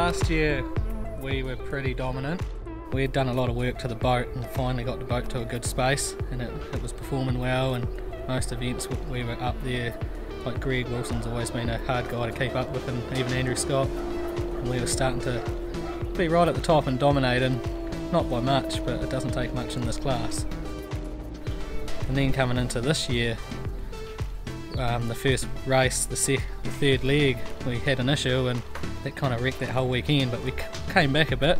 Last year we were pretty dominant. We had done a lot of work to the boat and finally got the boat to a good space, and it was performing well, and most events we were up there. Like Greg Wilson's always been a hard guy to keep up with, and even Andrew Scott, and we were starting to be right at the top and dominating, not by much, but it doesn't take much in this class. And then coming into this year, the first race, the third leg, we had an issue and that kind of wrecked that whole weekend, but we came back a bit.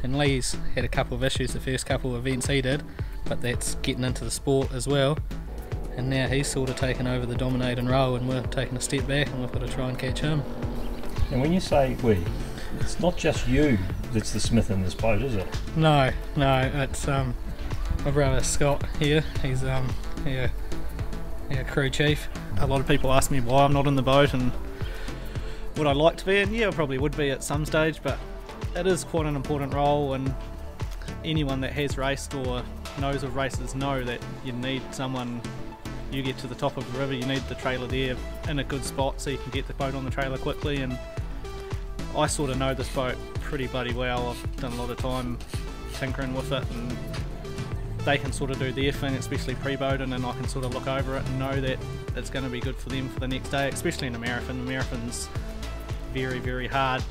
And Lee's had a couple of issues the first couple of events he did, but that's getting into the sport as well. And now he's sort of taken over the dominating role, and we're taking a step back and we've got to try and catch him. And when you say we, it's not just you that's the smith in this boat, is it? No, it's my brother Scott here. He's our crew chief. A lot of people ask me why I'm not in the boat and would I like to be, and yeah, I probably would be at some stage, but it is quite an important role, and anyone that has raced or knows of races know that you need someone. You get to the top of the river, you need the trailer there in a good spot so you can get the boat on the trailer quickly, and I sort of know this boat pretty bloody well. I've done a lot of time tinkering with it, and they can sort of do their thing, especially pre-boating, and I can sort of look over it and know that it's going to be good for them for the next day, especially in a marathon. The marathon's very, very hard,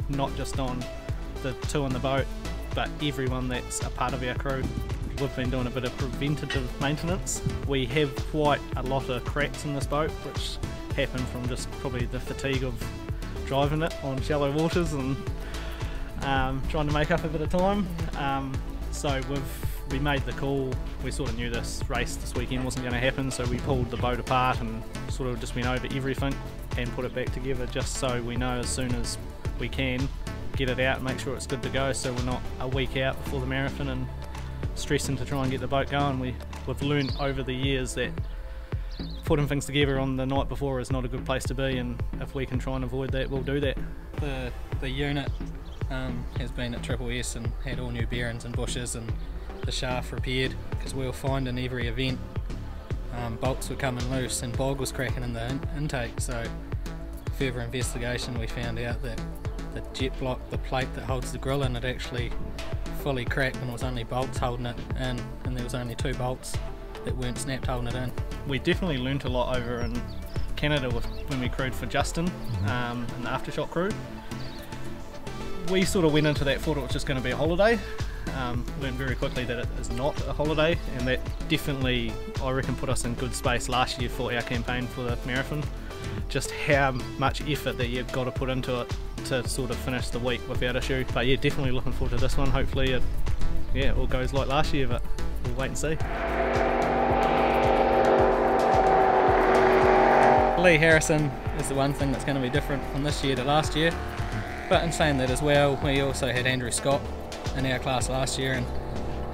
not just on the two on the boat, but everyone that's a part of our crew. We've been doing a bit of preventative maintenance. We have quite a lot of cracks in this boat, which happen from just probably the fatigue of driving it on shallow waters and trying to make up a bit of time. So we made the call. We sort of knew this race this weekend wasn't going to happen, so we pulled the boat apart and sort of just went over everything and put it back together, just so we know as soon as we can get it out and make sure it's good to go, so we're not a week out before the marathon and stressing to try and get the boat going. We've learned over the years that putting things together on the night before is not a good place to be, and if we can try and avoid that, we'll do that. The unit has been at Triple S and had all new bearings and bushes and the shaft repaired, because we were finding every event bolts were coming loose and bog was cracking in the intake. So further investigation, we found out that the jet block, the plate that holds the grill in, it actually fully cracked, and it was only bolts holding it in, and there was only 2 bolts that weren't snapped holding it in. We definitely learnt a lot over in Canada when we crewed for Justin in the aftershock crew. We sort of went into that thought it was just going to be a holiday. Learned very quickly that it is not a holiday, and that definitely, I reckon, put us in good space last year for our campaign for the marathon. Just how much effort that you've got to put into it to sort of finish the week without issue. But yeah, definitely looking forward to this one. Hopefully it all goes like last year, but we'll wait and see. Lee Harrison is the one thing that's going to be different from this year to last year. But in saying that as well, we also had Andrew Scott in our class last year, and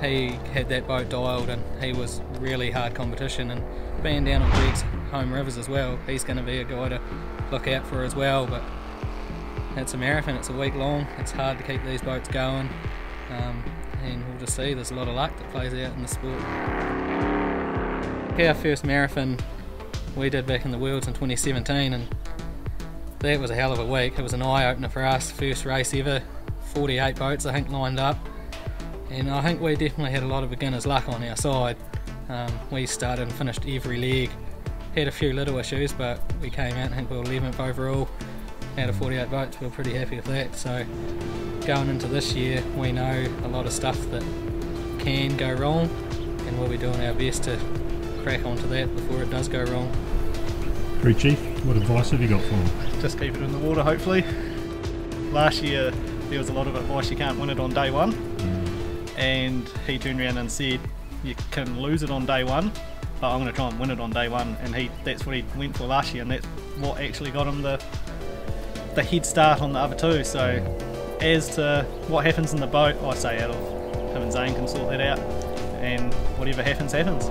he had that boat dialed, and he was really hard competition, and being down on Greg's home rivers as well, he's going to be a guy to look out for as well. But it's a marathon, it's a week long, it's hard to keep these boats going, and we'll just see, there's a lot of luck that plays out in the sport. Our first marathon we did back in the Worlds in 2017, and that was a hell of a week. It was an eye-opener for us, first race ever, 48 boats I think lined up, and I think we definitely had a lot of beginners luck on our side. We started and finished every leg, had a few little issues, but we came out and I think we were 11th overall out of 48 boats. We were pretty happy with that. So going into this year, we know a lot of stuff that can go wrong, and we'll be doing our best to crack onto that before it does go wrong. Crew Chief, what advice have you got for him? Just keep it in the water, hopefully. Last year there was a lot of advice, you can't win it on day one, and he turned around and said you can lose it on day one, but I'm going to try and win it on day one, and that's what he went for last year, and that's what actually got him the head start on the other two. So as to what happens in the boat, I say out of him and Zane can sort that out, and whatever happens, happens.